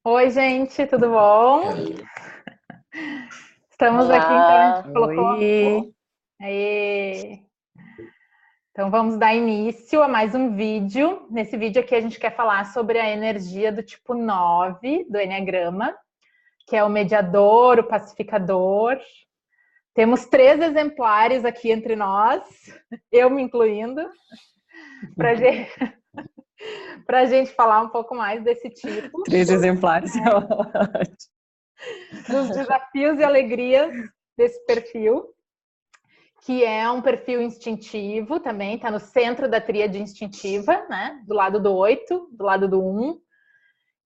Oi, gente, tudo bom? Estamos aqui, então, a Olá, gente colocou. Oi, Aê. Então, vamos dar início a mais um vídeo. Nesse vídeo aqui, a gente quer falar sobre a energia do tipo 9 do Eneagrama, que é o mediador, o pacificador. Temos 3 exemplares aqui entre nós, eu me incluindo, para gente, a gente falar um pouco mais desse tipo, 3 exemplares. dos desafios e alegrias desse perfil, que é um perfil instintivo também, está no centro da tríade instintiva, né? Do lado do 8, do lado do 1,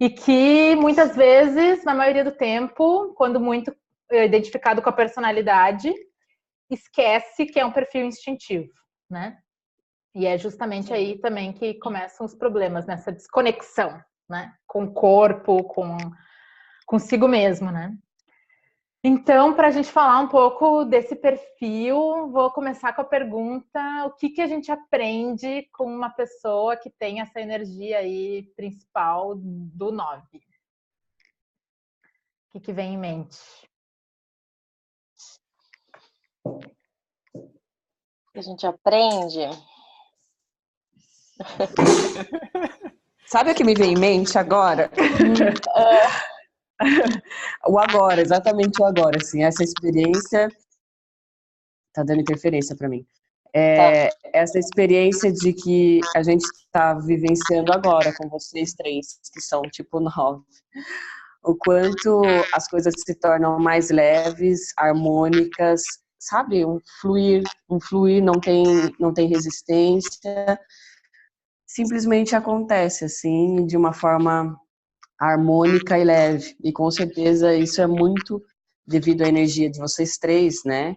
e que muitas vezes, na maioria do tempo, quando muito identificado com a personalidade, esquece que é um perfil instintivo, né? E é justamente aí também que começam os problemas, nessa desconexão, né? Com o corpo, com consigo mesmo, né? Então, para a gente falar um pouco desse perfil, vou começar com a pergunta: o que a gente aprende com uma pessoa que tem essa energia aí principal do 9? O que vem em mente? a gente aprende. Sabe o que me vem em mente agora? O agora, exatamente o agora, assim, essa experiência tá dando interferência para mim. Tá. Essa experiência de que a gente está vivenciando agora com vocês 3, que são tipo 9. O quanto as coisas se tornam mais leves, harmônicas, sabe? Um fluir não tem resistência. Simplesmente acontece assim, de uma forma harmônica e leve. E com certeza isso é muito devido à energia de vocês 3, né?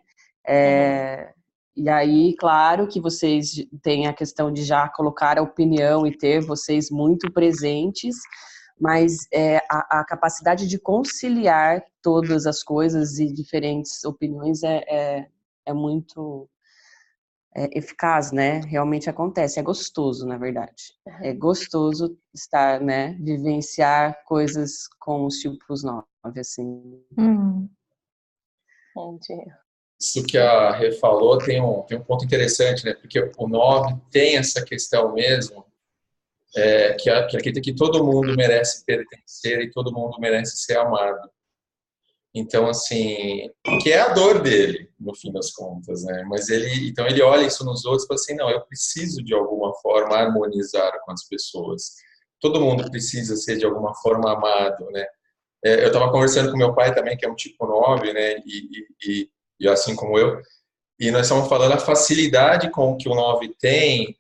E aí, claro que vocês têm a questão de já colocar a opinião e ter vocês muito presentes, mas a capacidade de conciliar todas as coisas e diferentes opiniões é muito eficaz, né? Realmente acontece, é gostoso, na verdade. É gostoso estar, né? Vivenciar coisas com os tipos 9, assim. Entendi. Isso que a Rê falou tem um ponto interessante, né? Porque o 9 tem essa questão mesmo, que acredita que todo mundo merece pertencer e todo mundo merece ser amado. Então, assim, que é a dor dele, no fim das contas, né? Mas então ele olha isso nos outros e fala assim, não, eu preciso de alguma forma harmonizar com as pessoas. Todo mundo precisa ser de alguma forma amado, né? Eu estava conversando com meu pai também, que é um tipo 9, né? E assim como eu, e nós estamos falando a facilidade com que o 9 tem,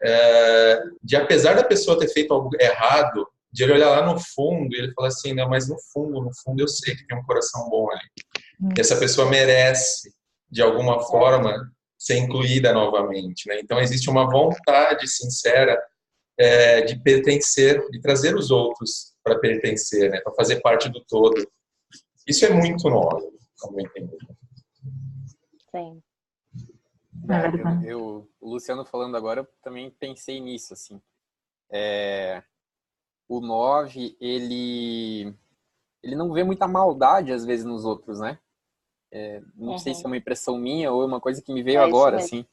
de apesar da pessoa ter feito algo errado, de ele olhar lá no fundo e ele falar assim, não, mas no fundo eu sei que tem um coração bom ali. E essa pessoa merece, de alguma forma, ser incluída novamente, né? Então existe uma vontade sincera de pertencer, de trazer os outros para pertencer, né? Para fazer parte do todo. Isso é muito novo, como eu entendo. Sim. O Luciano falando agora, eu também pensei nisso, assim. O 9, ele não vê muita maldade, às vezes, nos outros, né? Não sei se é uma impressão minha ou é uma coisa que me veio agora, assim.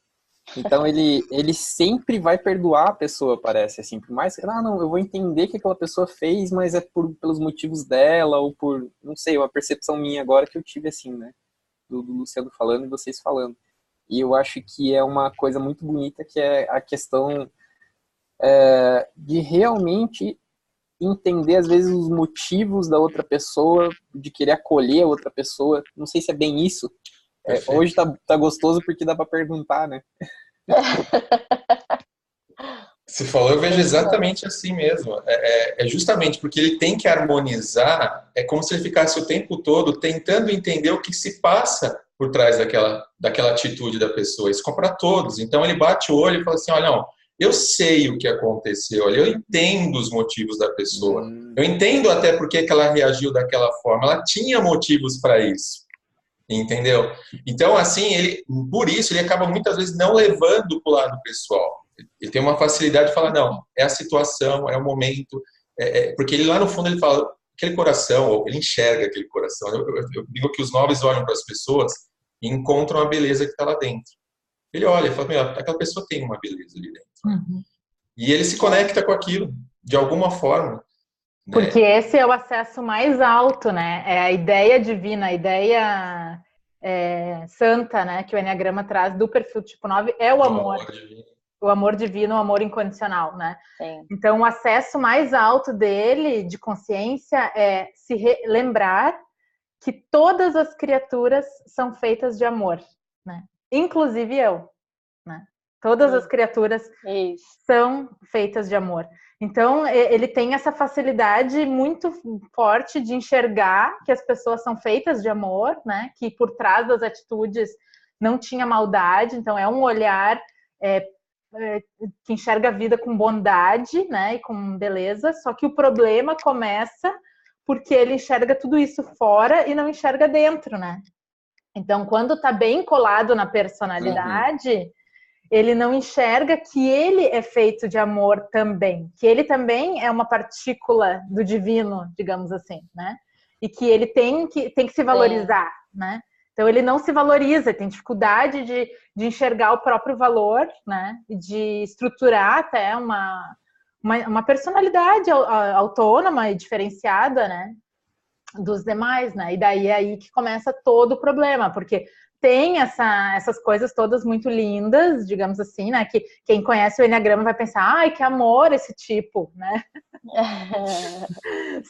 Então, ele sempre vai perdoar a pessoa, parece, assim. Por mais que, não, eu vou entender o que aquela pessoa fez, mas é pelos motivos dela ou por, não sei, uma percepção minha agora que eu tive, assim, né? Do Luciano falando e vocês falando. E eu acho que é uma coisa muito bonita, que é a questão de realmente entender, às vezes, os motivos da outra pessoa, de querer acolher a outra pessoa. Não sei se é bem isso. Hoje tá gostoso porque dá para perguntar, né? Você falou, eu vejo exatamente assim mesmo. É justamente porque ele tem que harmonizar, é como se ele ficasse o tempo todo tentando entender o que se passa por trás daquela atitude da pessoa. Isso é para todos. Então ele bate o olho e fala assim, olha, não, eu sei o que aconteceu, olha, eu entendo os motivos da pessoa. Eu entendo até por que ela reagiu daquela forma. Ela tinha motivos para isso. Entendeu? Então, assim, por isso, ele acaba muitas vezes não levando para o lado pessoal. Ele tem uma facilidade de falar, não, é a situação, é o momento, porque ele lá no fundo ele fala, aquele coração, ou ele enxerga aquele coração. Eu digo que os 9 olham para as pessoas e encontram a beleza que está lá dentro. Ele olha e fala, meu, aquela pessoa tem uma beleza ali dentro. Uhum. E ele se conecta com aquilo, de alguma forma. Né? Porque esse é o acesso mais alto, né? É a ideia divina, a ideia santa, né? Que o Enneagrama traz do perfil tipo 9 é o amor. O amor divino, o amor incondicional, né? Sim. Então, o acesso mais alto dele, de consciência, é se lembrar que todas as criaturas são feitas de amor, né? Inclusive eu, né? Todas as criaturas são feitas de amor. Então, ele tem essa facilidade muito forte de enxergar que as pessoas são feitas de amor, né? Que por trás das atitudes não tinha maldade. Então, é um olhar que enxerga a vida com bondade, né? E com beleza. Só que o problema começa porque ele enxerga tudo isso fora e não enxerga dentro, né? Então, quando tá bem colado na personalidade, ele não enxerga que ele é feito de amor também, que ele também é uma partícula do divino, digamos assim, né? E que ele tem que se valorizar, né? Então, ele não se valoriza, tem dificuldade de enxergar o próprio valor, né? E de estruturar até uma personalidade autônoma e diferenciada, né? Dos demais, né? E daí é aí que começa todo o problema, porque tem essas coisas todas muito lindas, digamos assim, né? Que quem conhece o Enneagrama vai pensar, ai, que amor esse tipo, né?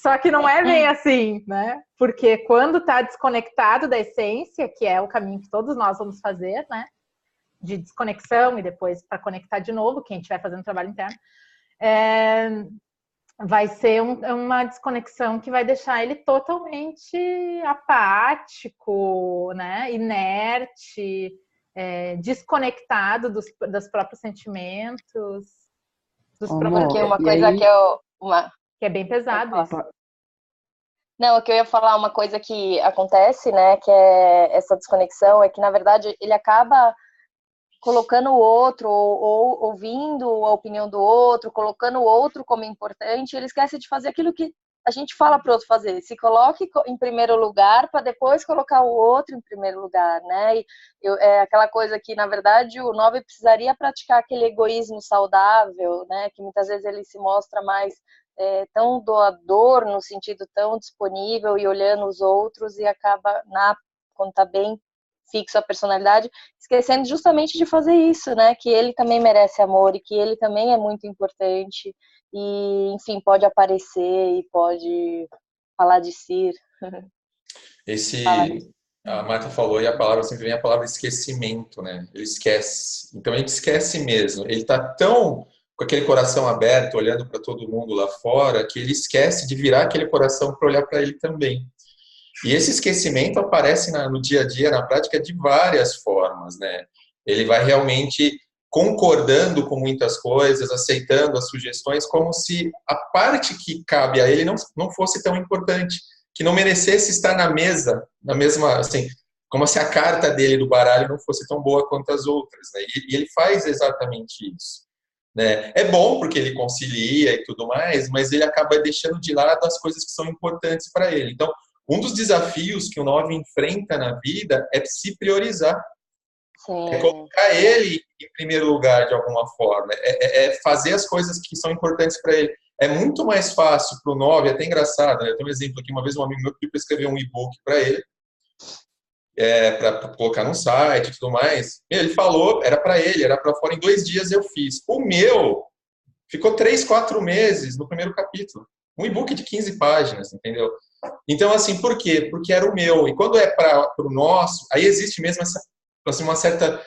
Só que não é bem assim, né? Porque quando tá desconectado da essência, que é o caminho que todos nós vamos fazer, né? De desconexão e depois para conectar de novo, quem estiver fazendo trabalho interno, vai ser uma desconexão que vai deixar ele totalmente apático, né? Inerte, desconectado dos próprios sentimentos, dos próprios... Porque uma coisa aí... que é bem pesado isso. Não, o que eu ia falar, uma coisa que acontece, né, que é essa desconexão, é que, na verdade, ele acaba colocando o outro, ou ouvindo a opinião do outro, colocando o outro como importante, ele esquece de fazer aquilo que a gente fala para o outro fazer. Se coloque em primeiro lugar para depois colocar o outro em primeiro lugar, né? E é aquela coisa que, na verdade, o 9 precisaria praticar aquele egoísmo saudável, né? Que muitas vezes ele se mostra mais tão doador, no sentido tão disponível e olhando os outros, e acaba, quando está bem fixo a personalidade, esquecendo justamente de fazer isso, né? Que ele também merece amor e que ele também é muito importante e, enfim, pode aparecer e pode falar de si. A Marta falou e a palavra sempre vem a palavra esquecimento, né? Ele esquece. Então a gente esquece mesmo. Ele tá tão com aquele coração aberto, olhando para todo mundo lá fora, que ele esquece de virar aquele coração para olhar para ele também. E esse esquecimento aparece no dia a dia, na prática, de várias formas, né? Ele vai realmente concordando com muitas coisas, aceitando as sugestões, como se a parte que cabe a ele não fosse tão importante, que não merecesse estar na mesma, assim, como se a carta dele do baralho não fosse tão boa quanto as outras, né? E ele faz exatamente isso, né? É bom porque ele concilia e tudo mais, mas ele acaba deixando de lado as coisas que são importantes para ele. Então, um dos desafios que o 9 enfrenta na vida é se priorizar. Sim. É colocar ele em primeiro lugar de alguma forma. É fazer as coisas que são importantes para ele. É muito mais fácil para o 9, até engraçado, né? Eu tenho um exemplo aqui, uma vez um amigo meu pediu para escrever um e-book para ele, para colocar no site e tudo mais. Ele falou, era para ele, era para fora, em 2 dias eu fiz. O meu ficou 3, 4 meses no primeiro capítulo. Um e-book de 15 páginas, entendeu? Então, assim, por quê? Porque era o meu. E quando é para o nosso, aí existe mesmo uma certa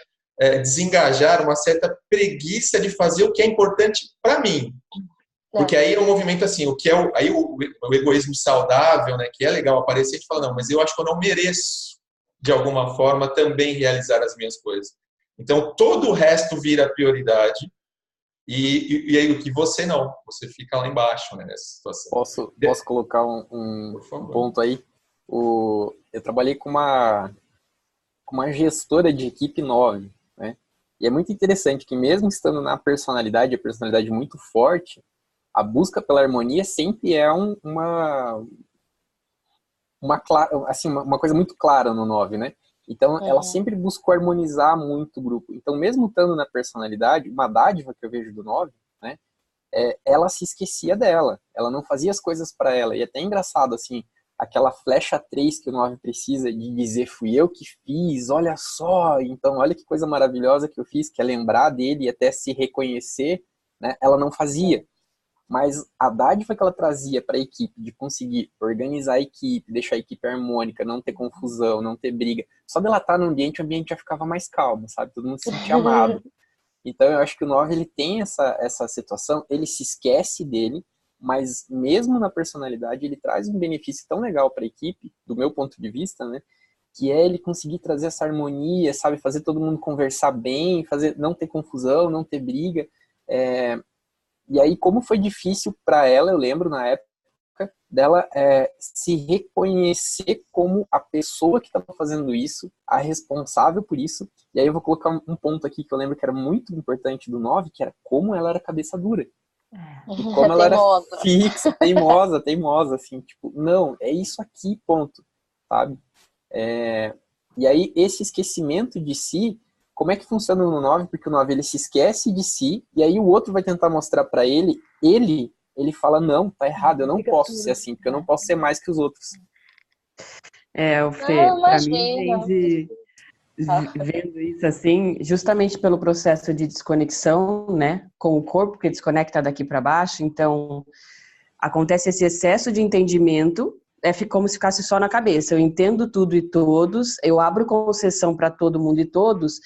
desengajar, uma certa preguiça de fazer o que é importante para mim. Porque aí é um movimento assim, o que é o egoísmo saudável, né, que é legal aparecer, a gente fala, não, mas eu acho que eu não mereço, de alguma forma, também realizar as minhas coisas. Então, todo o resto vira prioridade. E aí o que você não, você fica lá embaixo, né, nessa situação. Posso colocar um ponto aí? Eu trabalhei com uma gestora de equipe 9, né? E é muito interessante que mesmo estando na personalidade, a personalidade muito forte, a busca pela harmonia sempre é uma coisa muito clara no 9, né? Então, ela sempre buscou harmonizar muito o grupo. Então, mesmo estando na personalidade, uma dádiva que eu vejo do 9, né? Ela se esquecia dela. Ela não fazia as coisas para ela. E é até engraçado, assim, aquela flecha 3 que o 9 precisa de dizer, fui eu que fiz, olha só. Então, olha que coisa maravilhosa que eu fiz, que é lembrar dele e até se reconhecer, né? Ela não fazia. Mas a dádiva que ela trazia para a equipe de conseguir organizar a equipe, deixar a equipe harmônica, não ter confusão, não ter briga. Só dela estar no ambiente, o ambiente já ficava mais calmo, sabe? Todo mundo se sentia amado. Então eu acho que o 9 ele tem essa situação, ele se esquece dele, mas mesmo na personalidade ele traz um benefício tão legal para a equipe, do meu ponto de vista, né? Que é ele conseguir trazer essa harmonia, sabe? Fazer todo mundo conversar bem, não ter confusão, não ter briga. E aí, como foi difícil para ela, eu lembro na época dela se reconhecer como a pessoa que estava fazendo isso, a responsável por isso. E aí eu vou colocar um ponto aqui que eu lembro que era muito importante do 9, que era como ela era cabeça dura. E como ela era fixa, teimosa, assim, tipo, não, é isso aqui, ponto, sabe? E aí, esse esquecimento de si, como é que funciona no 9? Porque o 9 ele se esquece de si, e aí o outro vai tentar mostrar pra ele fala, não, tá errado, eu não posso ser assim, porque eu não posso ser mais que os outros. O Fê, pra mim, vendo isso assim, justamente pelo processo de desconexão, né, com o corpo, que desconecta daqui para baixo, então acontece esse excesso de entendimento, como se ficasse só na cabeça. Eu entendo tudo e todos, eu abro concessão para todo mundo e todos,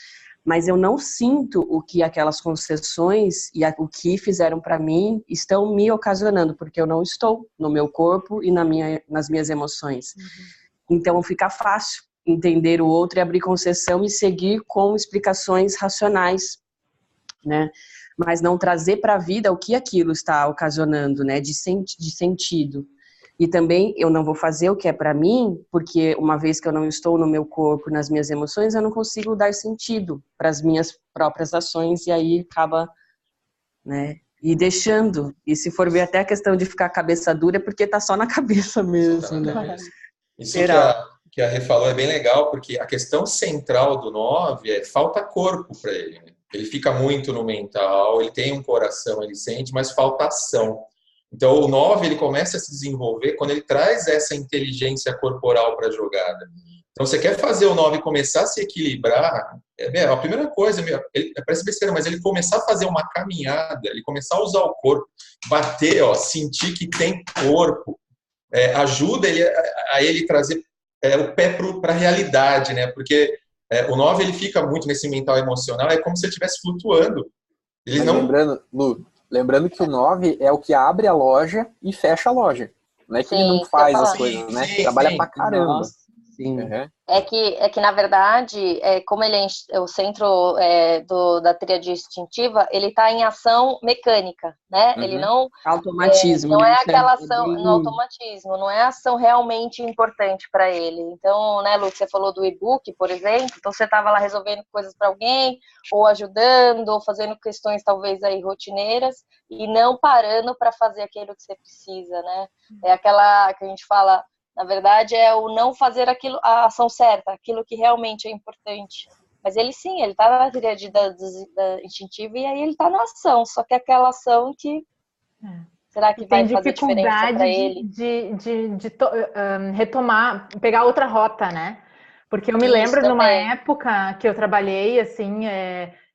mas eu não sinto o que aquelas concessões e o que fizeram para mim estão me ocasionando, porque eu não estou no meu corpo e nas minhas emoções. Então fica fácil entender o outro e abrir concessão e seguir com explicações racionais, né? Mas não trazer para a vida o que aquilo está ocasionando, né? De sentido. E também eu não vou fazer o que é para mim, porque uma vez que eu não estou no meu corpo, nas minhas emoções, eu não consigo dar sentido para as minhas próprias ações e aí acaba, né? E deixando. E se for ver até a questão de ficar cabeça dura, é porque tá só na cabeça mesmo, né? Isso que a Rê falou é bem legal, porque a questão central do 9 é falta corpo para ele, né? Ele fica muito no mental, ele tem um coração, ele sente, mas falta ação. Então, o 9 ele começa a se desenvolver quando ele traz essa inteligência corporal para a jogada. Então, você quer fazer o 9 começar a se equilibrar, a primeira coisa, parece besteira, mas ele começar a fazer uma caminhada, ele começar a usar o corpo, bater, sentir que tem corpo, ajuda a ele trazer o pé para a realidade, né? Porque o 9 ele fica muito nesse mental emocional, é como se ele estivesse flutuando. Mas lembrando, Lu, lembrando que o 9 é o que abre a loja e fecha a loja. Não é que ele não faz as coisas, né? Trabalha pra caramba. Nossa, sim. É que, na verdade, como ele é o centro da tríade instintiva, ele está em ação mecânica, né? Ele não... Automatismo. não né? aquela ação no automatismo, não é a ação realmente importante para ele. Então, né, Lu, você falou do e-book, por exemplo, então você estava lá resolvendo coisas para alguém, ou ajudando, ou fazendo questões talvez aí rotineiras, e não parando para fazer aquilo que você precisa, né? É aquela que a gente fala... Na verdade, é o não fazer a ação certa, aquilo que realmente é importante. Mas ele sim, ele está na tríade da instintiva e aí ele está na ação, só que é aquela ação que... Será que vai fazer diferença para ele? de retomar, pegar outra rota, né? Porque eu me lembro numa época que eu trabalhei, assim...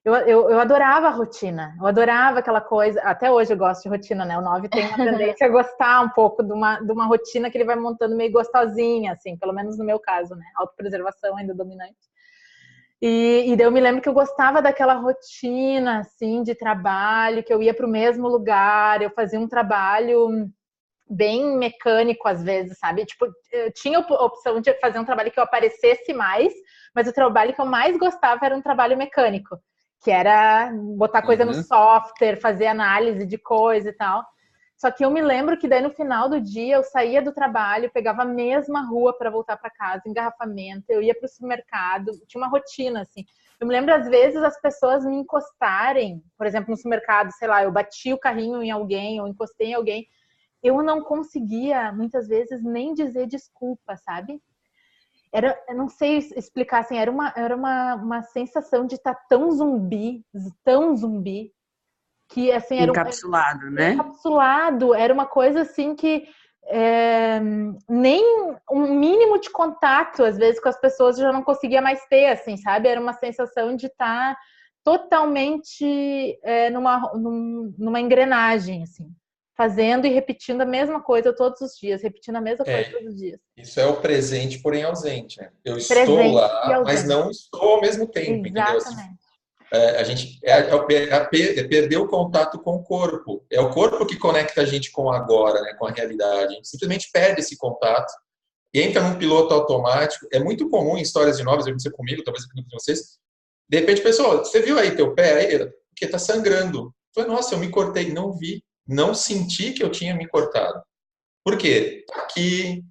Eu adorava a rotina, eu adorava aquela coisa, até hoje eu gosto de rotina, né? O 9 tem uma tendência a gostar um pouco de uma rotina que ele vai montando meio gostosinha, assim, pelo menos no meu caso, né? Autopreservação ainda dominante. E daí eu me lembro que eu gostava daquela rotina, assim, de trabalho, que eu ia para o mesmo lugar, eu fazia um trabalho bem mecânico às vezes, sabe? Tipo, eu tinha a opção de fazer um trabalho que eu aparecesse mais, mas o trabalho que eu mais gostava era um trabalho mecânico, que era botar coisa no software, fazer análise de coisa e tal. Só que eu me lembro que daí no final do dia eu saía do trabalho, pegava a mesma rua para voltar para casa, engarrafamento, eu ia para o supermercado, tinha uma rotina assim. Eu me lembro, às vezes, as pessoas me encostarem, por exemplo, no supermercado, sei lá, eu bati o carrinho em alguém, ou encostei em alguém, eu não conseguia, muitas vezes, nem dizer desculpa, sabe? Eu não sei explicar, assim, era uma sensação de estar tão zumbi, que, assim, Encapsulado, né? Encapsulado, era uma coisa, assim, que nem um mínimo de contato, às vezes, com as pessoas eu já não conseguia mais ter, assim, sabe? Era uma sensação de estar totalmente numa engrenagem, assim, fazendo e repetindo a mesma coisa todos os dias, repetindo a mesma coisa todos os dias. Isso é o presente, porém ausente, né? Eu estou Presente e lá, mas ausente. não estou ao mesmo tempo, entendeu? Assim, Exatamente. a gente perder o contato com o corpo. É o corpo que conecta a gente com o agora, né, com a realidade. A gente simplesmente perde esse contato e entra num piloto automático. É muito comum em histórias de novas, eu aconteceu comigo, talvez aqui com vocês. De repente, pessoal, você viu aí teu pé? Aí, porque está sangrando. Eu falei, nossa, eu me cortei, não vi, não senti que eu tinha me cortado. Por quê? Tá aqui,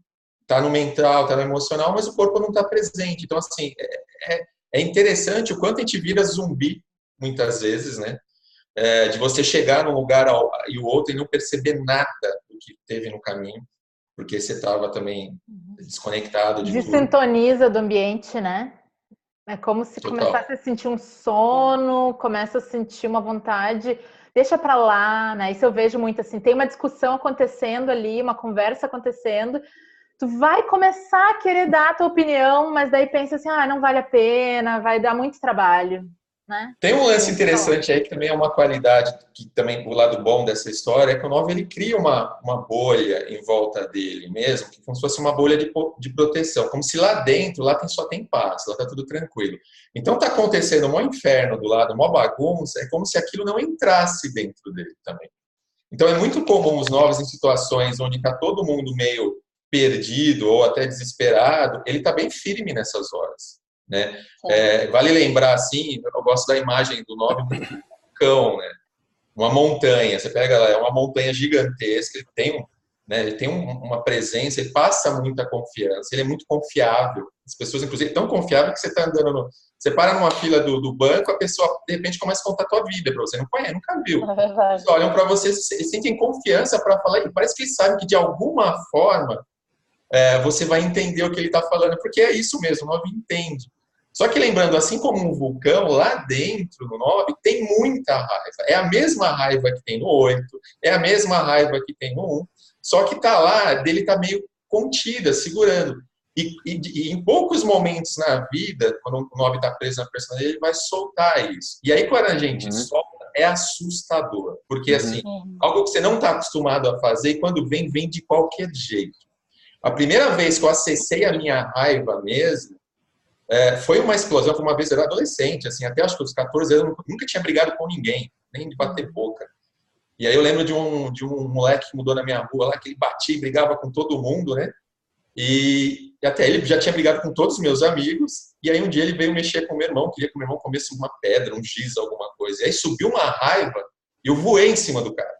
tá no mental, tá no emocional, mas o corpo não está presente. Então, assim, é interessante o quanto a gente vira zumbi, muitas vezes, né? De você chegar num lugar e o outro e não perceber nada do que teve no caminho, porque você estava também desconectado de tudo. Desintoniza do ambiente, né? É como se Total. começasse a sentir um sono, começa a sentir uma vontade, deixa pra lá, né? Isso eu vejo muito assim, tem uma discussão acontecendo ali, uma conversa acontecendo, tu vai começar a querer dar a tua opinião, mas daí pensa assim, não vale a pena, vai dar muito trabalho, né? Tem um lance interessante aí que também é uma qualidade, que também o lado bom dessa história é que o Nove ele cria uma bolha em volta dele mesmo, que como se fosse uma bolha de proteção, como se lá dentro, só tem paz, lá tá tudo tranquilo. Então tá acontecendo um maior inferno do lado, uma bagunça, é como se aquilo não entrasse dentro dele também. Então é muito comum os novos em situações onde tá todo mundo meio perdido ou até desesperado, ele tá bem firme nessas horas. Né? Vale lembrar, assim, eu gosto da imagem do Nove do vulcão, né? Uma montanha, você pega lá, é uma montanha gigantesca, ele tem uma presença, ele passa muita confiança, ele é muito confiável. As pessoas, inclusive, tão confiável que você está andando, você para numa fila do banco, a pessoa, de repente, começa a contar a tua vida para você, não conhece, nunca viu. Eles olham para você, eles sentem confiança para falar, e parece que eles sabem que, de alguma forma, você vai entender o que ele está falando, porque é isso mesmo, o Nove entende. Só que lembrando, assim como um vulcão, lá dentro do 9 tem muita raiva. É a mesma raiva que tem no 8, é a mesma raiva que tem no 1, só que tá lá, dele tá meio contida, segurando. E em poucos momentos na vida, quando o 9 está preso na personalidade, ele vai soltar isso. E aí, quando a gente solta, é assustador. Porque, assim, algo que você não está acostumado a fazer, e quando vem de qualquer jeito. A primeira vez que eu acessei a minha raiva mesmo, foi uma explosão. Foi uma vez, eu era adolescente, assim, até acho que os 14 anos, eu nunca tinha brigado com ninguém, nem de bater boca. E aí eu lembro de um moleque que mudou na minha rua lá, que ele batia e brigava com todo mundo, né? E até ele já tinha brigado com todos os meus amigos. E aí um dia ele veio mexer com o meu irmão, queria que o meu irmão comesse uma pedra, um giz, alguma coisa. E aí subiu uma raiva e eu voei em cima do cara.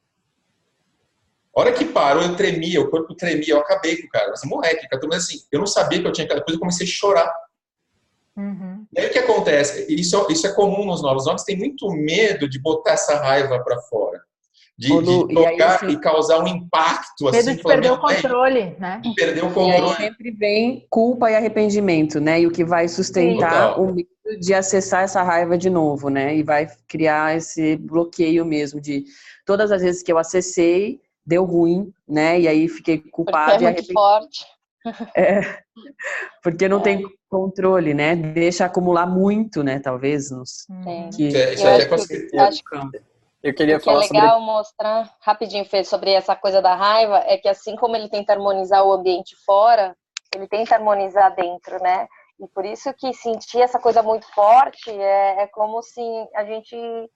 A hora que parou, eu tremia, o corpo tremia, eu acabei com o cara. Assim, moleque, mas assim, eu não sabia que eu tinha aquela coisa, eu comecei a chorar. E aí o que acontece? Isso é comum nos novos. Os novos têm muito medo de botar essa raiva para fora. De tocar e causar um impacto. Medo assim, de perder o controle, né? Perder o controle. E aí sempre vem culpa e arrependimento, né? E o que vai sustentar o medo de acessar essa raiva de novo, né? E vai criar esse bloqueio mesmo de todas as vezes que eu acessei, deu ruim, né? E aí fiquei culpado e arrependido. Forte. Porque não tem controle, né? Deixa acumular muito, né? Talvez. Eu queria falar sobre... O que é legal mostrar, rapidinho, Fê, sobre essa coisa da raiva, é que assim como ele tenta harmonizar o ambiente fora, ele tenta harmonizar dentro, né? E por isso que sentir essa coisa muito forte é como se a gente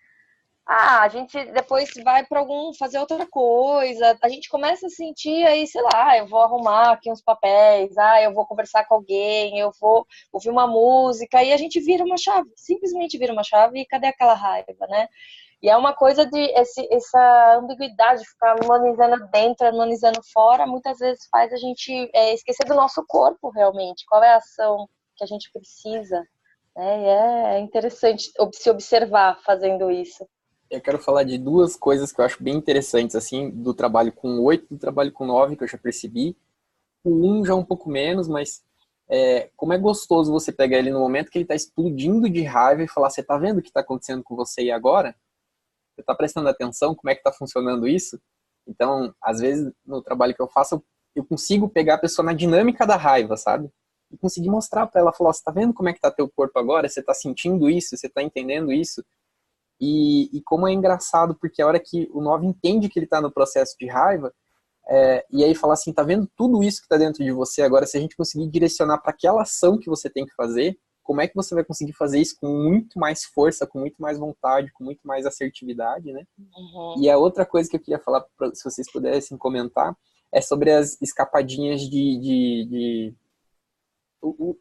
depois vai para fazer outra coisa, a gente começa a sentir aí, sei lá, eu vou arrumar aqui uns papéis, eu vou conversar com alguém, eu vou ouvir uma música, e a gente vira uma chave, simplesmente vira uma chave, e cadê aquela raiva, né? E é uma coisa de essa ambiguidade, ficar harmonizando dentro, harmonizando fora, muitas vezes faz a gente esquecer do nosso corpo realmente, qual é a ação que a gente precisa É interessante se observar fazendo isso. Eu quero falar de duas coisas que eu acho bem interessantes, assim, do trabalho com 8, do trabalho com 9, que eu já percebi. O 1 já um pouco menos, mas como é gostoso você pegar ele no momento que ele está explodindo de raiva e falar, você tá vendo o que está acontecendo com você e agora? Você tá prestando atenção? Como é que tá funcionando isso? Então, às vezes, no trabalho que eu faço, eu consigo pegar a pessoa na dinâmica da raiva, sabe? E conseguir mostrar para ela, falar, você tá vendo como é que tá teu corpo agora? Você tá sentindo isso? Você tá entendendo isso? E como é engraçado, porque a hora que o 9 entende que ele tá no processo de raiva, e aí fala assim, tá vendo tudo isso que tá dentro de você agora? Se a gente conseguir direcionar para aquela ação que você tem que fazer, como é que você vai conseguir fazer isso com muito mais força, com muito mais vontade, com muito mais assertividade, né? Uhum. E a outra coisa que eu queria falar, se vocês pudessem comentar, é sobre as escapadinhas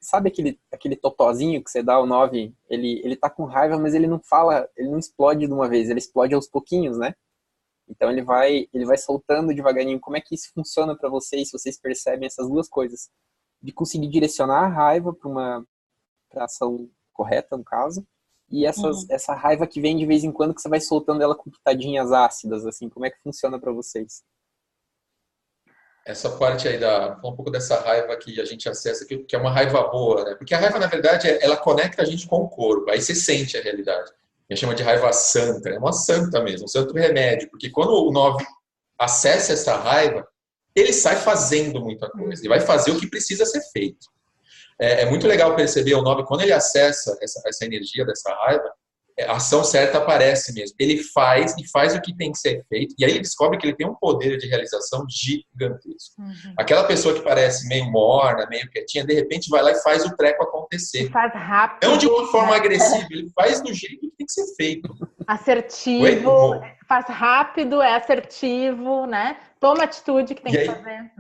sabe aquele totozinho que você dá, o 9, ele tá com raiva, mas ele não fala, ele não explode de uma vez, ele explode aos pouquinhos, né? Então ele vai soltando devagarinho. Como é que isso funciona para vocês, se vocês percebem essas duas coisas? De conseguir direcionar a raiva para ação correta, no caso, e essa raiva que vem de vez em quando, que você vai soltando ela com pitadinhas ácidas, assim, como é que funciona para vocês? Essa parte aí um pouco dessa raiva que a gente acessa, que é uma raiva boa, né? Porque a raiva, na verdade, ela conecta a gente com o corpo, aí você sente a realidade. A gente chama de raiva santa, é uma santa mesmo, um santo remédio, porque quando o 9 acessa essa raiva, ele sai fazendo muita coisa, ele vai fazer o que precisa ser feito. É muito legal perceber o 9, quando ele acessa essa energia dessa raiva, a ação certa aparece mesmo. Ele faz o que tem que ser feito, e aí ele descobre que ele tem um poder de realização gigantesco. Aquela pessoa que parece meio morna, meio quietinha, de repente vai lá e faz o treco acontecer. E faz rápido. Não de uma forma agressiva, ele faz do jeito que tem que ser feito. Assertivo, faz rápido, é assertivo, né? Toma atitude que tem que fazer.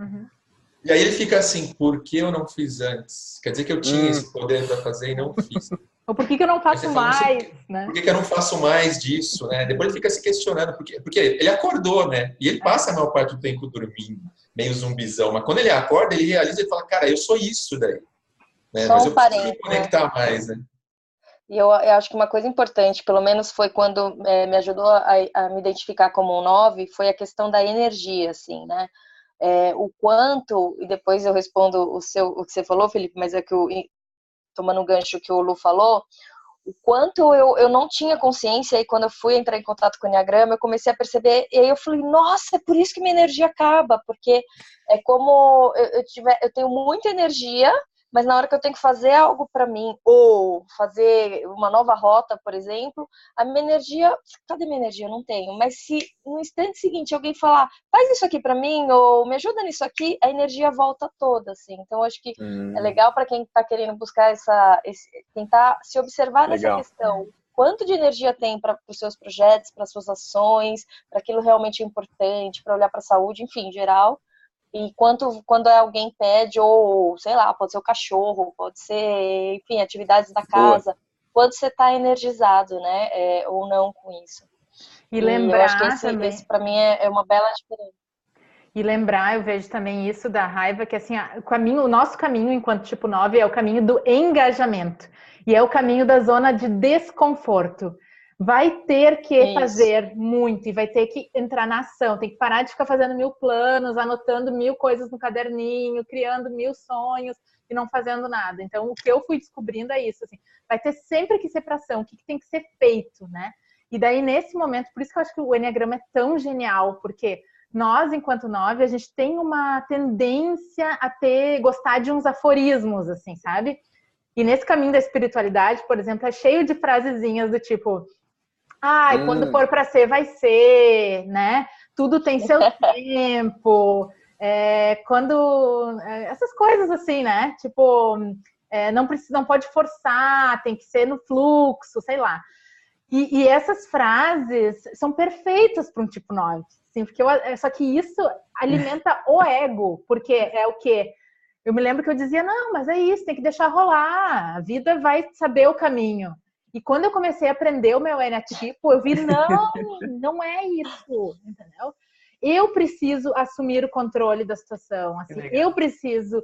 E aí ele fica assim, por que eu não fiz antes? Quer dizer que eu tinha esse poder para fazer e não fiz. Ou por que eu não faço mais, né? Por que eu não faço mais disso, né? Depois ele fica se questionando, porque ele acordou, né? E ele passa a maior parte do tempo dormindo, meio zumbizão. Mas quando ele acorda, ele realiza e fala, cara, eu sou isso daí. Né? Mas eu preciso me conectar mais, né? E eu acho que uma coisa importante, pelo menos foi quando me ajudou a me identificar como um 9, foi a questão da energia, assim, né? O quanto, e depois eu respondo o que você falou, Felipe, mas é que tomando um gancho que o Lu falou, o quanto eu não tinha consciência, e quando eu fui entrar em contato com o Enneagrama, eu comecei a perceber, e aí eu falei, nossa, é por isso que minha energia acaba, porque é como eu tenho muita energia, mas na hora que eu tenho que fazer algo para mim, ou fazer uma nova rota, por exemplo, a minha energia, cadê minha energia? Eu não tenho. Mas se no instante seguinte alguém falar, faz isso aqui para mim, ou me ajuda nisso aqui, a energia volta toda, assim. Então, acho que é legal para quem está querendo buscar tentar se observar nessa questão. Quanto de energia tem para os seus projetos, para as suas ações, para aquilo realmente importante, para olhar para a saúde, enfim, em geral. E quando alguém pede, ou sei lá, pode ser o cachorro, pode ser, enfim, atividades da casa, quando você está energizado, né, ou não com isso. E lembrar, eu acho que esse para mim é uma bela diferença. E lembrar, eu vejo também isso da raiva, que assim, o nosso caminho enquanto tipo 9 é o caminho do engajamento. E é o caminho da zona de desconforto. Vai ter que fazer muito e vai ter que entrar na ação. Tem que parar de ficar fazendo 1000 planos, anotando 1000 coisas no caderninho, criando 1000 sonhos e não fazendo nada. Então, o que eu fui descobrindo é isso. Assim, vai ter sempre que ser para ação. O que tem que ser feito, né? E daí, nesse momento, por isso que eu acho que o Enneagrama é tão genial, porque nós, enquanto 9, a gente tem uma tendência a gostar de uns aforismos, assim, sabe? E nesse caminho da espiritualidade, por exemplo, é cheio de frasezinhas do tipo... quando for para ser, vai ser, né? Tudo tem seu tempo. Essas coisas assim, né? Tipo, não pode forçar, tem que ser no fluxo, sei lá. E essas frases são perfeitas para um tipo 9. Assim, porque só que isso alimenta o ego, porque é o quê? Eu me lembro que eu dizia, não, mas é isso, tem que deixar rolar, a vida vai saber o caminho. E quando eu comecei a aprender o meu enneatipo, eu vi, não é isso, entendeu? Eu preciso assumir o controle da situação, assim, eu preciso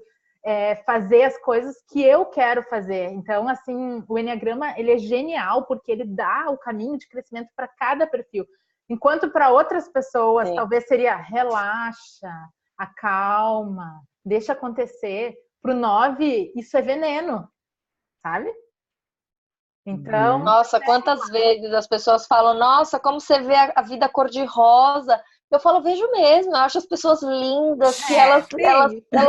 fazer as coisas que eu quero fazer. Então, assim, o Enneagrama, ele é genial porque ele dá o caminho de crescimento para cada perfil. Enquanto para outras pessoas, talvez seria relaxa, acalma, deixa acontecer. Para o 9, isso é veneno, sabe? Então... Nossa, quantas vezes as pessoas falam, nossa, como você vê a vida cor-de-rosa. Eu falo, vejo mesmo, eu acho as pessoas lindas, que elas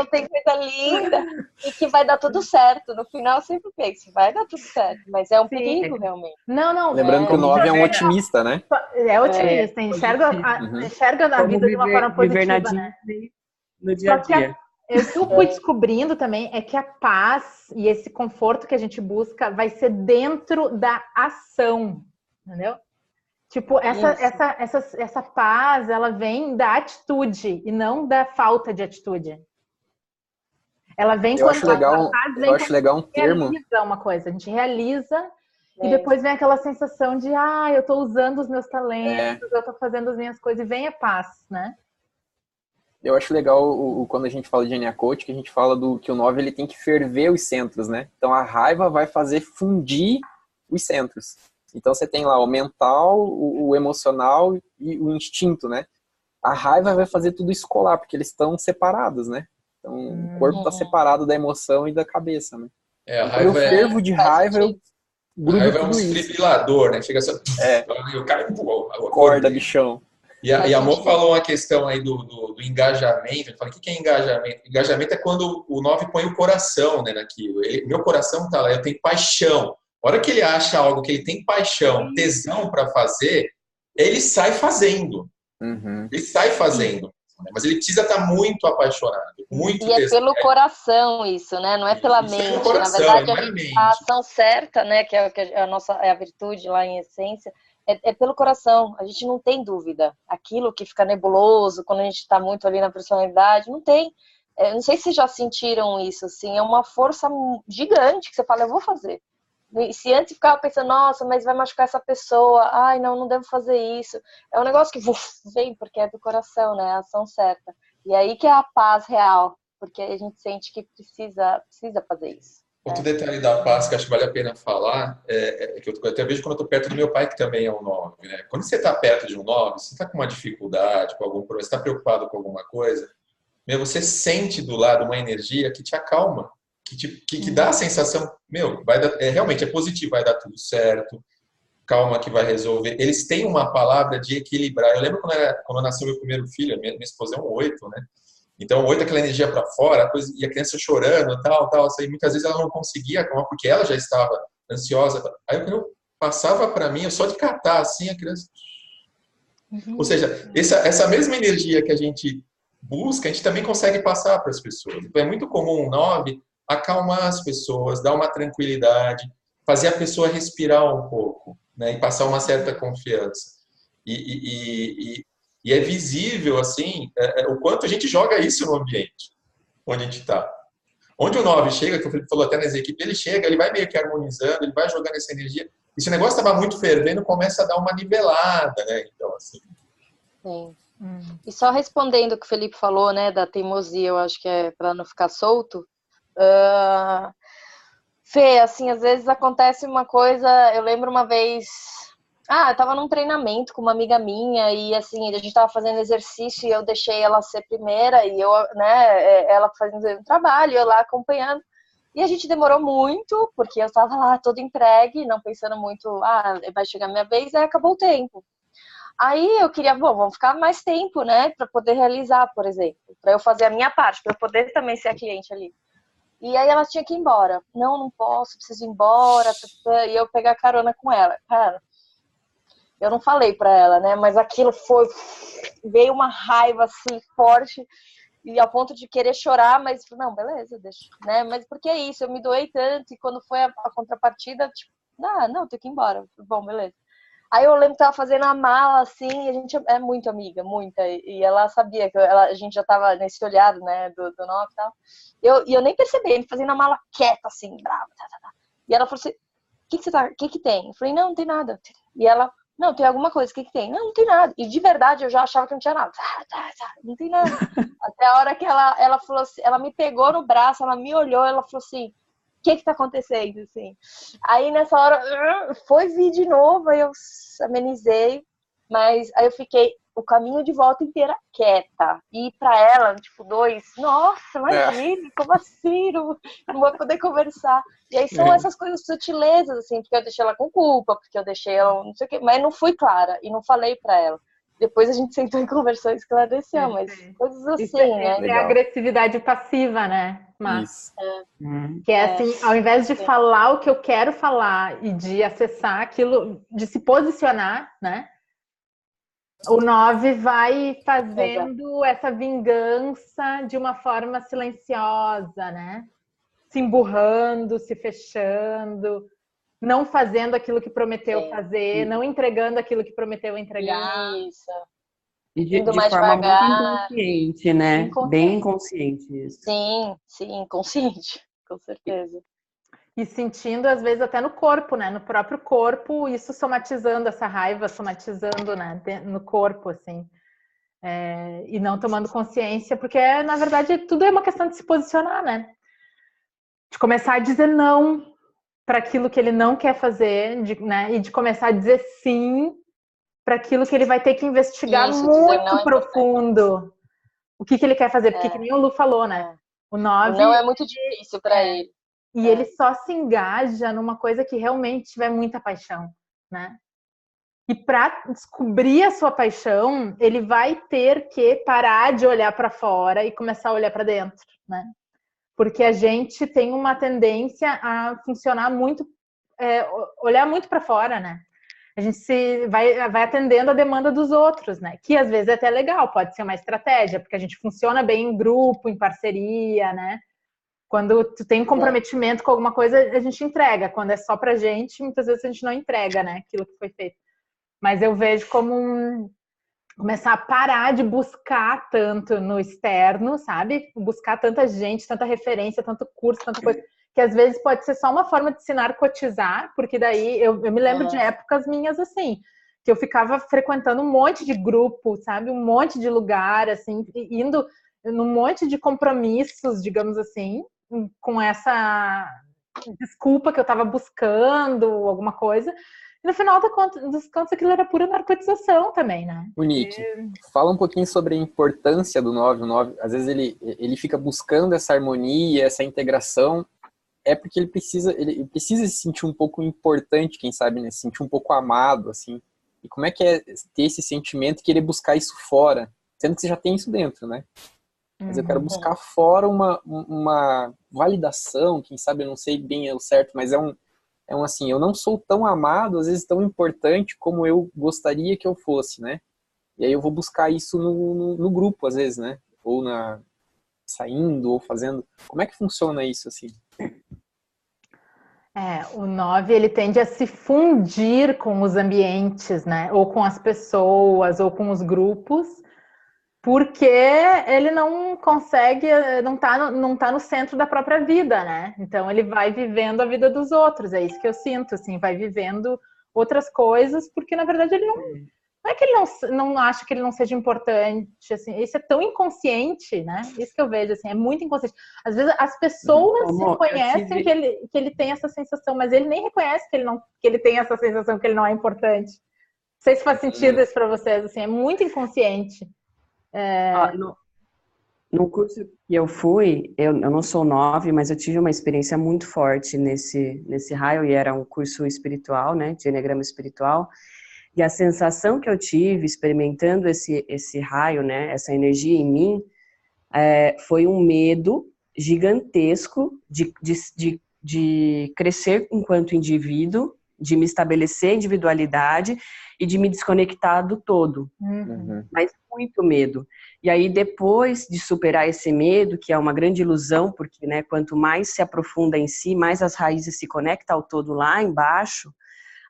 têm coisa linda e que vai dar tudo certo. No final eu sempre penso, vai dar tudo certo, mas é um perigo realmente. Não. Lembrando que o 9 é um otimista, né? É otimista, enxerga a vida de uma forma positiva, né? No dia a dia. O que eu fui descobrindo também é que a paz e esse conforto que a gente busca vai ser dentro da ação, entendeu? Tipo, essa paz, ela vem da atitude e não da falta de atitude. Ela vem eu acho legal um termo. Realiza uma coisa, a gente realiza e depois vem aquela sensação de, eu tô usando os meus talentos, eu tô fazendo as minhas coisas e vem a paz, né? Eu acho legal quando a gente fala de Enneacoach, que a gente fala que o 9 ele tem que ferver os centros, né? Então a raiva vai fazer fundir os centros. Então você tem lá o mental, o emocional e o instinto, né? A raiva vai fazer tudo isso colar, porque eles estão separados, né? Então o corpo está separado da emoção e da cabeça, né? A raiva eu fervo de raiva, eu grudo raiva tudo é um desfibrilador, né? Chega assim, o cara acorda, bichão. E a Mo falou uma questão aí do engajamento. Eu falei, o que é engajamento? Engajamento é quando o 9 põe o coração, né, naquilo. Meu coração tá lá, eu tenho paixão. A hora que ele acha algo que ele tem paixão, tesão para fazer, ele sai fazendo. Ele sai fazendo. Mas ele precisa estar muito apaixonado, muito tesão. E é pelo coração isso, né? Não é pela mente. É coração, na verdade, a ação certa, né, que é a virtude lá em essência, é pelo coração, a gente não tem dúvida. Aquilo que fica nebuloso, quando a gente está muito ali na personalidade, não tem. Não sei se já sentiram isso, assim, é uma força gigante que você fala, eu vou fazer. E se antes ficava pensando, nossa, mas vai machucar essa pessoa, ai, não devo fazer isso. É um negócio que vem, porque é do coração, né, a ação certa. E aí que é a paz real, porque a gente sente que precisa fazer isso. Outro detalhe da paz que acho que vale a pena falar que eu até vejo quando eu estou perto do meu pai, que também é um 9, né? Quando você está perto de um 9, você está com uma dificuldade, com algum problema, você está preocupado com alguma coisa, você sente do lado uma energia que te acalma, que dá a sensação, realmente é positivo, vai dar tudo certo, calma que vai resolver. Eles têm uma palavra de equilibrar. Eu lembro quando nasceu meu primeiro filho, minha esposa é um 8, né? Então, 8 é aquela energia para fora, e a criança chorando, tal, assim, muitas vezes ela não conseguia acalmar, porque ela já estava ansiosa. Aí, quando eu passava para mim, eu só de catar, assim, a criança... Ou seja, essa mesma energia que a gente busca, a gente também consegue passar para as pessoas. Então, é muito comum um 9 acalmar as pessoas, dar uma tranquilidade, fazer a pessoa respirar um pouco, né, e passar uma certa confiança. E é visível, assim, o quanto a gente joga isso no ambiente onde a gente está. Onde o 9 chega, que o Felipe falou até nas equipes, ele chega, ele vai meio que harmonizando, ele vai jogando essa energia. E se o negócio estava muito fervendo, começa a dar uma nivelada, né? Então, assim... Sim. E só respondendo o que o Felipe falou, né, da teimosia, eu acho que é para não ficar solto. Fê, assim, às vezes acontece uma coisa, eu lembro uma vez... eu tava num treinamento com uma amiga minha e, assim, a gente tava fazendo exercício e eu deixei ela ser primeira e eu, né, ela fazendo um trabalho, eu lá acompanhando. E a gente demorou muito, porque eu tava lá toda entregue, não pensando muito, vai chegar a minha vez, aí acabou o tempo. Aí eu queria, vamos ficar mais tempo, né, pra poder realizar, por exemplo, pra eu fazer a minha parte, pra eu poder também ser a cliente ali. E aí ela tinha que ir embora. Não posso, preciso ir embora, e eu pegar carona com ela. Cara, eu não falei pra ela, né? Mas aquilo veio uma raiva assim forte e ao ponto de querer chorar, mas não, beleza, deixa, né? Mas porque é isso, eu me doei tanto e quando foi a contrapartida, tipo, não, tenho que ir embora. Bom, beleza. Aí eu lembro que tava fazendo a mala assim, e a gente é muito amiga, muita, e ela sabia que a gente já tava nesse olhar, né, do 9 e tal. E eu nem percebi, ele fazendo a mala quieta assim, brava, E ela falou assim: o que tem? Eu falei, não tem nada. E ela Não, tem alguma coisa, o que tem? Não, não tem nada. E de verdade eu já achava que não tinha nada. Não tem nada. Até a hora que ela falou assim, ela me pegou no braço, ela me olhou, ela falou assim, o que tá acontecendo? Assim. Aí nessa hora foi vir de novo, aí eu amenizei, mas aí eu fiquei o caminho de volta inteira quieta. E pra ela, tipo, 2, nossa, imagina, como assim? Não vou poder conversar. E aí são essas coisas sutilezas, assim, porque eu deixei ela com culpa, porque eu deixei ela, não sei o quê, mas não fui clara e não falei pra ela. Depois a gente sentou e conversou e esclareceu, mas coisas assim, né? É a agressividade passiva, né? Mas, Isso. que é assim, ao invés de falar o que eu quero falar e de acessar aquilo, de se posicionar, né? O 9 vai fazendo essa vingança de uma forma silenciosa, né? Se emburrando, se fechando, não fazendo aquilo que prometeu fazer, não entregando aquilo que prometeu entregar. Isso. E Indo de mais forma devagar. muito inconsciente, né? Bem inconsciente isso. Sim, consciente, com certeza. E sentindo, às vezes, até no corpo, né? No próprio corpo, isso somatizando, essa raiva somatizando, né? No corpo, assim. E não tomando consciência, porque, na verdade, tudo é uma questão de se posicionar, né? De começar a dizer não para aquilo que ele não quer fazer, né? E de começar a dizer sim para aquilo que ele vai ter que investigar muito profundo. O que ele quer fazer, porque que nem o Lu falou, né? O 9... O não é muito difícil para ele. E ele só se engaja numa coisa que realmente tiver muita paixão, né? E para descobrir a sua paixão, ele vai ter que parar de olhar para fora e começar a olhar para dentro, né? Porque a gente tem uma tendência a funcionar muito, olhar muito para fora, né? A gente vai atendendo a demanda dos outros, né? Que às vezes é até legal, pode ser uma estratégia, porque a gente funciona bem em grupo, em parceria, né? Quando tu tem um comprometimento com alguma coisa, a gente entrega. Quando é só pra gente, muitas vezes a gente não entrega, né? Aquilo que foi feito. Mas eu vejo como começar a parar de buscar tanto no externo, sabe? Buscar tanta gente, tanta referência, tanto curso, tanta coisa, que às vezes pode ser só uma forma de se narcotizar, porque daí eu me lembro de épocas minhas assim, que eu ficava frequentando um monte de grupo, sabe? Um monte de lugar, assim, indo num monte de compromissos, digamos assim, com essa desculpa que eu estava buscando, alguma coisa. E no final dos contos, aquilo era pura narcotização também, né? O Nick, fala um pouquinho sobre a importância do 9. O 9, às vezes ele fica buscando essa harmonia, essa integração, porque ele precisa se sentir um pouco importante, quem sabe, né? Se sentir um pouco amado, assim. E como é que é ter esse sentimento e querer buscar isso fora, sendo que você já tem isso dentro, né? Mas eu quero buscar fora uma validação, quem sabe, eu não sei bem o certo, mas é um assim, eu não sou tão amado, às vezes tão importante como eu gostaria que eu fosse, né? E aí eu vou buscar isso no grupo, às vezes, né? Ou saindo, ou fazendo. Como é que funciona isso, assim? O 9, ele tende a se fundir com os ambientes, né? Ou com as pessoas, ou com os grupos, porque ele não consegue, não tá no centro da própria vida, né? Então ele vai vivendo a vida dos outros, é isso que eu sinto, assim, vai vivendo outras coisas, porque na verdade ele não é que ele não acha que ele não seja importante, assim, isso é tão inconsciente, né? Isso que eu vejo, assim, é muito inconsciente. Às vezes as pessoas reconhecem que ele tem essa sensação, mas ele nem reconhece que ele tem essa sensação que ele não é importante. Não sei se faz sentido isso para vocês, assim, é muito inconsciente. No curso que eu fui, eu não sou 9, mas eu tive uma experiência muito forte nesse raio, e era um curso espiritual, né, de eneagrama espiritual, e a sensação que eu tive experimentando esse raio, né, essa energia em mim, foi um medo gigantesco de crescer enquanto indivíduo, de me estabelecer individualidade e de me desconectar do todo. Mas muito medo. E aí, depois de superar esse medo, que é uma grande ilusão, porque, né, quanto mais se aprofunda em si, mais as raízes se conectam ao todo lá embaixo,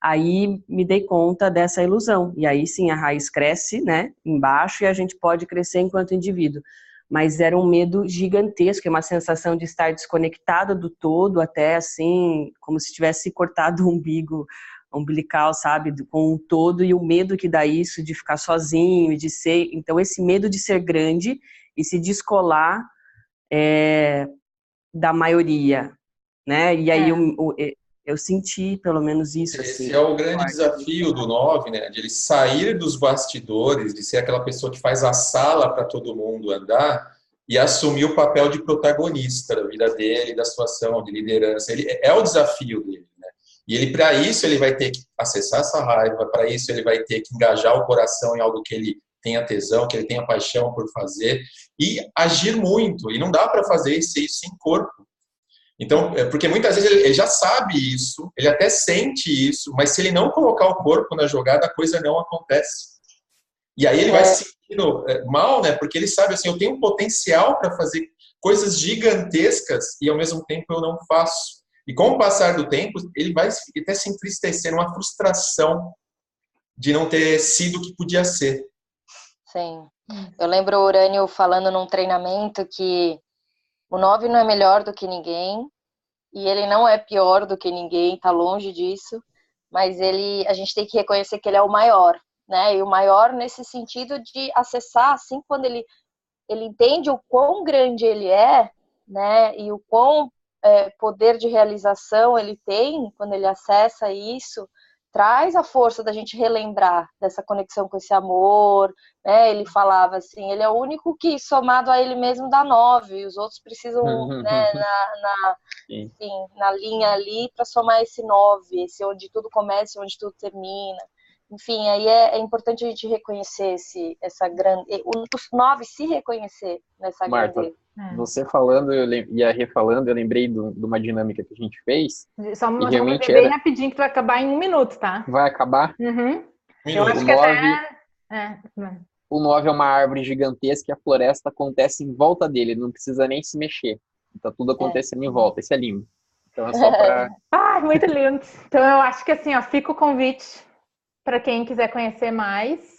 aí me dei conta dessa ilusão. E aí sim, a raiz cresce, né, embaixo, e a gente pode crescer enquanto indivíduo. Mas era um medo gigantesco, uma sensação de estar desconectada do todo, até assim, como se tivesse cortado o umbigo umbilical, sabe, com o todo, e o medo que dá isso de ficar sozinho, de ser, então esse medo de ser grande e se descolar da maioria, né? E aí eu senti pelo menos isso. Esse assim, é o grande desafio do 9, né? De ele sair dos bastidores, de ser aquela pessoa que faz a sala para todo mundo andar e assumir o papel de protagonista da vida dele, da situação, de liderança. Ele é o desafio dele, né? E ele, para isso, ele vai ter que acessar essa raiva, para isso ele vai ter que engajar o coração em algo que ele tenha tesão, que ele tenha paixão por fazer e agir muito. E não dá para fazer isso sem corpo. Então, porque muitas vezes ele já sabe isso, ele até sente isso, mas se ele não colocar o corpo na jogada, a coisa não acontece. E aí ele vai se sentindo mal, né? Porque ele sabe assim, eu tenho um potencial para fazer coisas gigantescas e ao mesmo tempo eu não faço. E com o passar do tempo, ele vai até se entristecer, uma frustração de não ter sido o que podia ser. Sim. Eu lembro o Urânio falando num treinamento que o 9 não é melhor do que ninguém e ele não é pior do que ninguém, tá longe disso, mas a gente tem que reconhecer que ele é o maior, né? E o maior nesse sentido de acessar, assim, quando ele entende o quão grande ele é, né? E o quão poder de realização ele tem quando ele acessa isso, traz a força da gente relembrar dessa conexão com esse amor, né? Ele falava assim, ele é o único que, somado a ele mesmo, dá 9, os outros precisam, né, enfim, na linha ali para somar esse 9, esse onde tudo começa e onde tudo termina. Enfim, aí é importante a gente reconhecer essa grande, os 9 se reconhecer nessa grandeza. Você falando e a Rê falando, eu lembrei de uma dinâmica que a gente fez. Só realmente bem rapidinho que vai acabar em 1 minuto, tá? Vai acabar? Uhum. Eu acho que até... O 9 é uma árvore gigantesca e a floresta acontece em volta dele, não precisa nem se mexer. Então tudo acontecendo em volta, isso é lindo. Então é só pra... muito lindo. Então eu acho que assim, ó, fica o convite para quem quiser conhecer mais.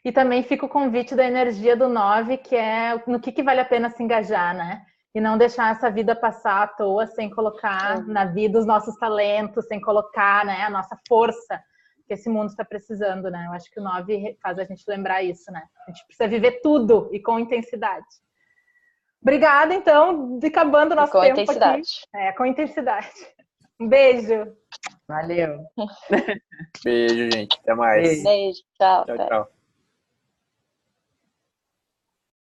E também fica o convite da energia do 9, que é no que vale a pena se engajar, né? E não deixar essa vida passar à toa sem colocar na vida os nossos talentos, sem colocar, né, a nossa força que esse mundo está precisando, né? Eu acho que o 9 faz a gente lembrar isso, né? A gente precisa viver tudo e com intensidade. Obrigada, então, acabando o nosso tempo intensidade. aqui. Com intensidade. Um beijo. Valeu. Beijo, gente. Até mais. Beijo. Tchau. Tchau, tchau.